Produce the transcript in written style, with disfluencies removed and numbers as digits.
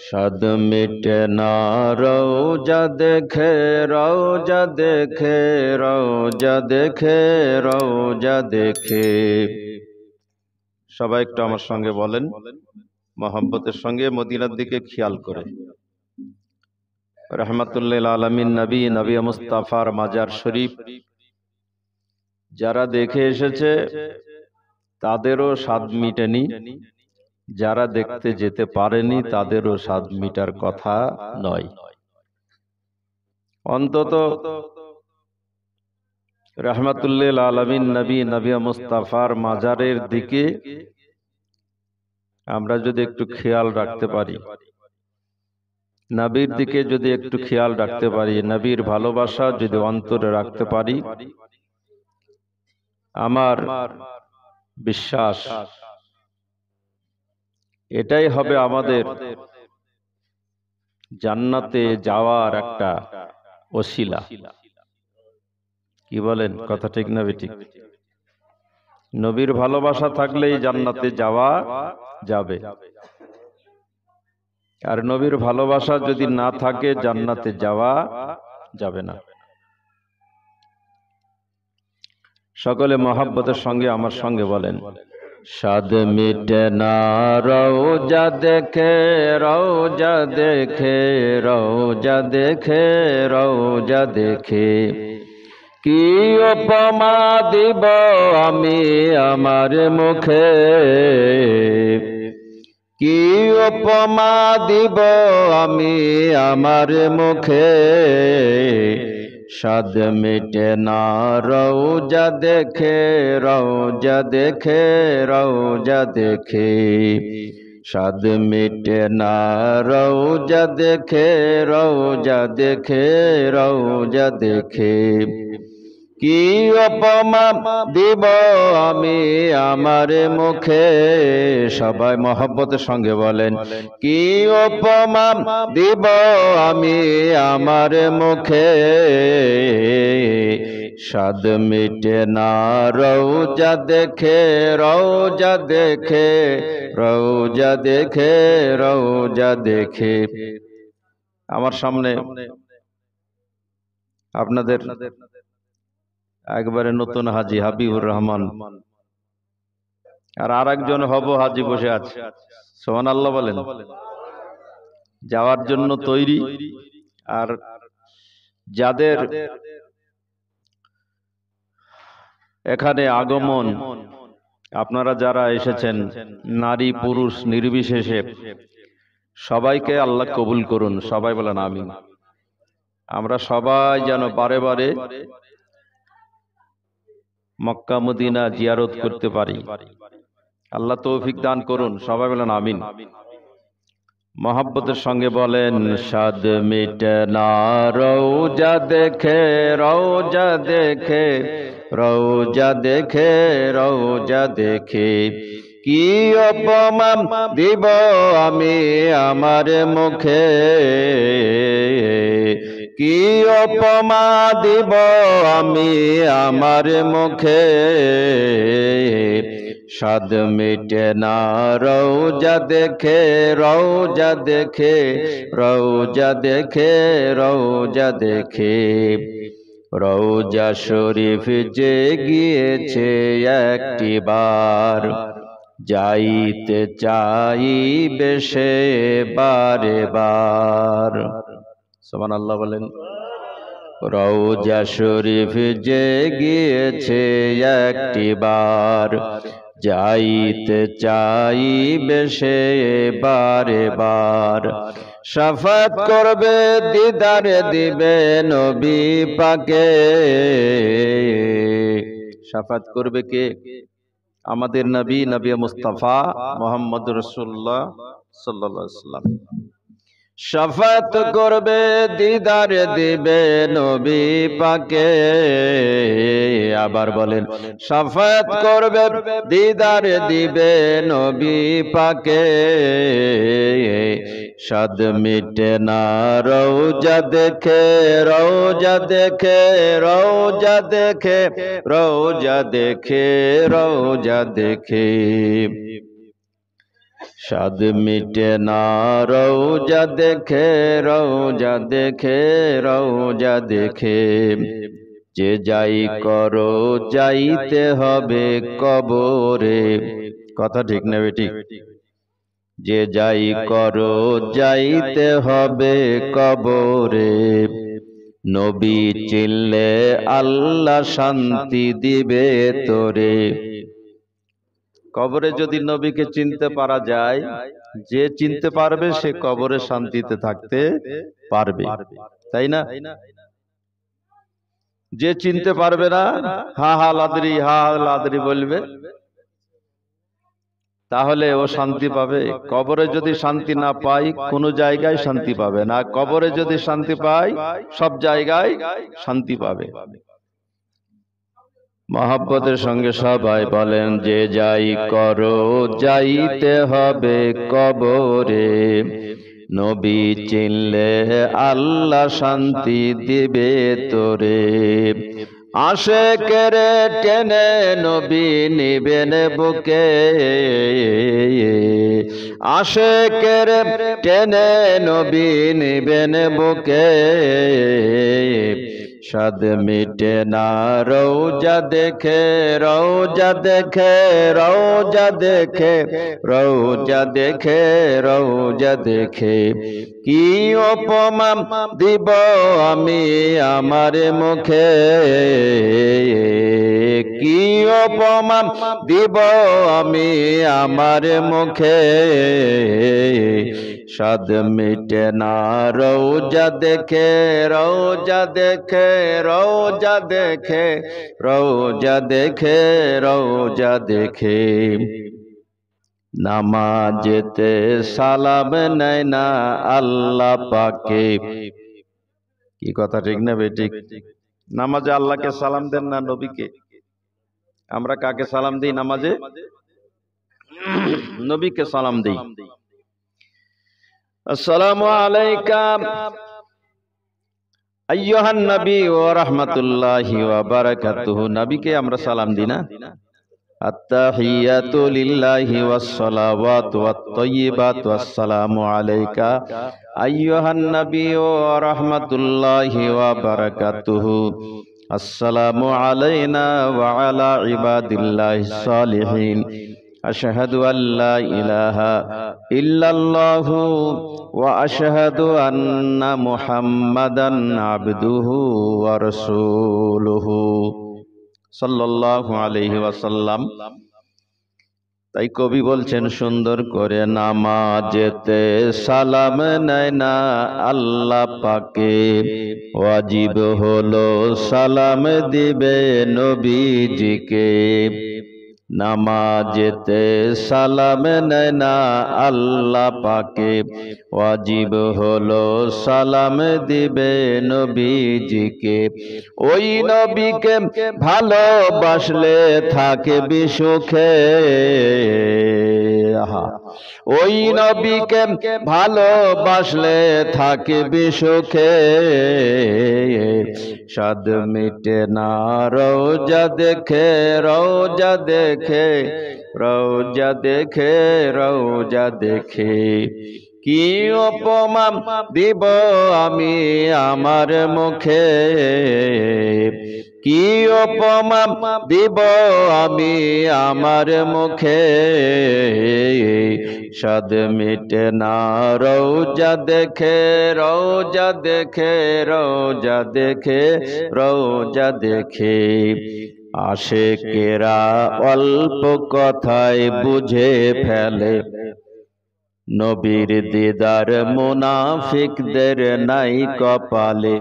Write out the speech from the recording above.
স্বাদ মিটে না রওজা দেখে, রওজা দেখে, রওজা দেখে, রওজা দেখে। সবাই একটু আমার সঙ্গে বলেন, মহব্বতের সঙ্গে মদিনার দিকে খেয়াল করে। রহমাতুল্লিল আলামিন নবী, নবী মুস্তাফার মাজার শরীফ যারা দেখে এসেছে তাদেরও স্বাদ মিটেনি, যারা দেখতে যেতে পারেনি তাদেরও স্বাদ মিটার কথা নয়। অন্তত রহমাতুল্লিল আলামিন নবী, নবী মুস্তাফার মাজারের দিকে আমরা যদি একটু খেয়াল রাখতে পারি, নবীর দিকে যদি একটু খেয়াল রাখতে পারি, নবীর ভালোবাসা যদি অন্তরে রাখতে পারি, আমার বিশ্বাস এটাই হবে আমাদের জান্নাতে যাওয়ার একটা ওসিলা। কি বলেন, কথা ঠিক না বেঠিক? নবীর ভালোবাসা থাকলেই জান্নাতে যাওয়া যাবে, আর নবীর ভালোবাসা যদি না থাকে জান্নাতে যাওয়া যাবে না। সকলে মহব্বতের সঙ্গে আমার সঙ্গে বলেন, স্বাদ মিটে না রওজা দেখে, রওজা দেখে, রওজা দেখে, রওজা দেখে। কি উপমা দিব আমি আমার মুখে, কি উপমা দিব আমি আমার মুখে। স্বাদ মিটে না রওজা দেখে, রওজা দেখে, রওজা দেখে। স্বাদ মিটে না রওজা দেখে, রওজা দেখে, রওজা দেখে। কি উপমা দিব আমি আমার মুখে। সবাই মহব্বতের সঙ্গে বলেন, কি উপমা দিব আমি আমার মুখে। স্বাদ মিটে না রওজা দেখে, রওজা দেখে, রওজা দেখে, রওজা দেখে। আমার সামনে আপনাদের একবারে নতুন হাজি হাবিবুর রহমান আর আরেকজন হব হাজি বসে আছে। সুবহানাল্লাহ বলেন। যাওয়ার জন্য তৈরি। আর যাদের এখানে আগমন, আপনারা যারা এসেছেন নারী পুরুষ নির্বিশেষে সবাইকে আল্লাহ কবুল করুন। সবাই বলেন আমিন। আমরা সবাই যেন বারে বারে মক্কা মদিনা জিয়ারত করতে পারি, আল্লাহ তৌফিক দান করুন। সবাই বলেন আমিন। মহব্বতের সঙ্গে বলেন, স্বাদ মিটে না রওজা দেখে, রওজা দেখে, রওজা দেখে, রওজা দেখে। কি উপমা দিব আমি আমার মুখে, কি উপমা দিব আমি আমার মুখে। স্বাদ মিটে না রওজা দেখে, রওজা দেখে, রওজা দেখে, রওজা দেখে। রওজা শরীফ যে গিয়েছে একটি বার, যাইতে চাইবে সে বারে বার। সুবহানাল্লাহ বলেন। রওজা শরীফ যে গিয়েছে একটি বার, যাইতে চাইবে সে বারে বার। শাফাত করবে, দিদার দিবে নবী পাকে। শাফাত করবে কে? আমাদের নবী, নবী মুস্তাফা মুহাম্মদুর রাসূলুল্লাহ সাল্লাল্লাহু আলাইহি ওয়াসাল্লাম। শাফাত করবে, দিদার দিবে নবী পাকে। আবার বলেন, শাফাত করবে, দিদার দিবে নবী পাকে। স্বাদ মিটে না রওজা দেখে, রওজা দেখে, রওজা দেখে, রওজা দেখে, রওজা দেখে। স্বাদ মিটে না রওজা দেখে, রওজা দেখে, রওজা দেখে। যে যাই করো যাইতে হবে কবরে। কথা ঠিক না বেঠিক? যে যাই করো যাইতে হবে কবরে। নবী চিনলে আল্লাহ শান্তি দিবে তোরে। কবরে যদি নবীকে চিনতে পারা যায়, যে চিনতে পারবে সে কবরে শান্তিতে থাকতে পারবে, তাই না? যে চিনতে পারবে না, হা হা লাদরি, হা হা লাদরি বলবে, তাহলে ও শান্তি পাবে? কবরে যদি শান্তি না পাই কোনো জায়গায় শান্তি পাবে না, কবরে যদি শান্তি পাই সব জায়গায় শান্তি পাবে। মহব্বতের সঙ্গে সবাই বলেন, যে যাই করো যাইতে হবে কবরে। নবী চিনলে আল্লাহ শান্তি দিবে তোরে। আশেকের টেনে নবী নিবেন বুকে, আশেকের টেনে নবী নিবেন বুকে। স্বাদ মিটে না রওজা দেখে, রওজা দেখে, রওজা দেখে, রওজা দেখে, রওজা দেখে। কি উপমা দিব আমি আমার মুখে, কি উপমা দিব আমি আমার মুখে। স্বাদ মিটে না রওজা দেখে, রওজা দেখে, রওজা দেখে, রওজা দেখে, রওজা দেখে। নামাজেতে সালাম নেয় না আল্লাহ পাকে। কি কথা ঠিক না বেঠিক? নামাজে আল্লাহকে সালাম দেন না নবীকে? আমরা কাকে সালাম দেই নামাজে? নবীকে সালাম দেই। আসসালামু আলাইকা আইয়ুহান নবী ওয়া রাহমাতুল্লাহি ওয়া বারাকাতুহু। নবীকে আমরা সালাম দিই না? আত্তাহিয়াতু লিল্লাহি ওয়াস সালাওয়াতু ওয়াত তাইয়্যিবাতু আসসালামু আলাইকা আইয়ুহান নবী ওয়া রাহমাতুল্লাহি ওয়া বারাকাতুহু। আসসালামু আলাইনা ওয়া আলা ইবাদিল্লাহিস সালিহিন। আশহাদু আল্লা ইলাহা ইল্লাল্লাহু ওয়া আশহাদু আন্না মুহাম্মাদান আবদুহু ওয়া রাসূলুহু সাল্লাল্লাহু আলাইহি ওয়াসাল্লাম। তাই কবি বলছেন সুন্দর করে, নামাজেতে সালাম নেয় না আল্লাহ পাকে। ওয়াজিব হলো সালাম দিবে নবীজিকে। নামাজেতে সালাম নেয় না আল্লাহ পাকে। ওয়াজিব হলো সালাম দিবে নবীজিকে। ওই নবীকে ভালোবাসলে থাকবি সুখে। ওই নবীকে ভালোবাসলে থাকবি সুখে। স্বাদ মিটে না রওজা দেখে, রওজা দেখে, রওজা দেখে, রওজা দেখে। কি উপমা দিব আমি আমার মুখে, কি উপমা দিব আমি আমার মুখে। স্বাদ মিটে না রওজা দেখে, রওজা দেখে, রওজা দেখে, রওজা দেখে। আশেকেরা অল্প কথায় বুঝে ফেলে, নবীর দিদার মুনাফিকদের নাই কপালে।